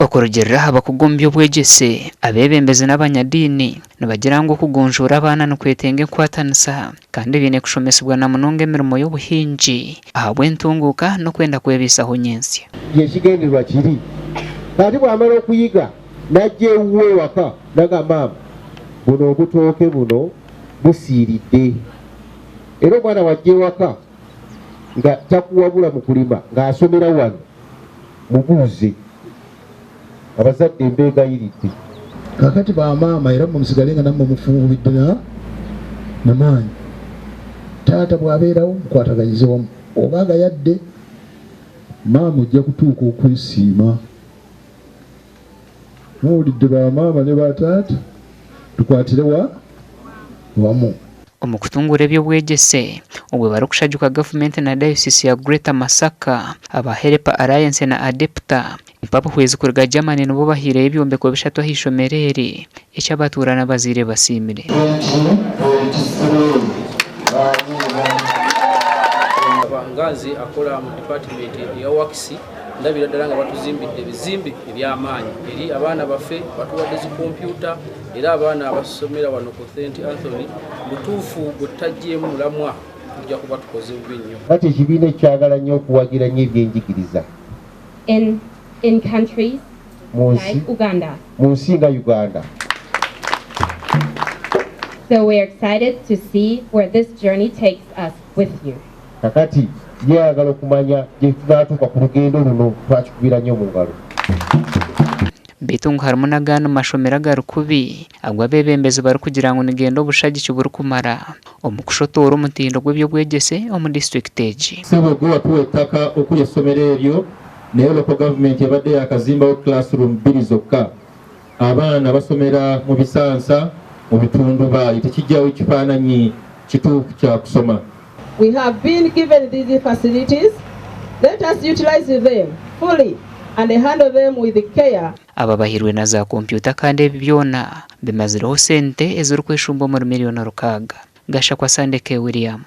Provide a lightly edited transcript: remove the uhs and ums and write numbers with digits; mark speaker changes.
Speaker 1: Okurugerera abakugombya obwegyese abebembezi n'abanyadini nibagira ngu okugonjora abaana n'okwetenga enkwatanisa kandi biine kushomesebwa na munonga emirimo y'obuhingi ahabw'entunguuka n'okwenda kwebiisaho nyensya.
Speaker 2: Yekigendererwa kiri kati bw'amala okuyiga najja ewuwe ewaka nagamba maama buno obutooke buno busiiridde era omwana wajja ewaka nga takuwabula mu kulima ng'asomera wano mubuuze abazadde mbeegayiridde.
Speaker 3: Kakati bamaama era musigale nga nammwe mufuubidde namaanyi. Taata bw'abeerawo mukwataganyize wamu oba nga yadde maama ojja kutuuka okwesiima. Muwulidde bamaama ne bataata tukwatire wamu.
Speaker 1: Omu kutunguura eby'obwegyese obwe barikushajjuka gavumenti na dayosisi ya Greater Masaka aba Helper Alliance na Adepta mpapa hwezi kuruga Germany nibo bahiireyo ebyombeko bishatu ah'ishomero eri eky'abatuura n'abazaire basiimire.
Speaker 4: Abangazi akola mu department ya works ndabira ddala nga batuzimbidde ebizimbe eby'amaanyi eri abaana baffe batuwadde zi kompyuta era abaana abasomera wano ku St. Anthony butuufu bwe tajjeemu mulamwa tujja kuba tukoze bubi nnyo.
Speaker 2: Kati ekibiina ekyagala nnyo okuwagira nnyo ebyenjigiriza
Speaker 5: in countries like Uganda.
Speaker 2: Mu nsi nga Uganda.
Speaker 5: So we're excited to see where this journey takes us with you.
Speaker 2: Kakati yagala okumanya gye tunaatuuka ku lugendo luno twakikubira nnyo mu ngalo.
Speaker 1: Baitu ngu harimu n'agandi mashomero agarukubi agu abebembezi barikugira ngu nigenda obushagiki burikumara omu kushotoora omutindo gw'ebyobwegyese omu district egi.
Speaker 6: Ssebwego watuwa ettaka okuli essomero eryo naye local government ebadde yakazimbawo classroom 2 zokka. Abaana basomera mu bisansa mu bitundu baayo tekijjawo ekifaananyi kituufu kya kusoma.
Speaker 7: We have been given these facilities. Let us utilize them fully and handle them with care.
Speaker 1: Aba bahirwe na za kompyuta kandi ebi byona bimazireho sente ezirikweshumba muri miliyoni 6. Gasha kwa Sandeke William.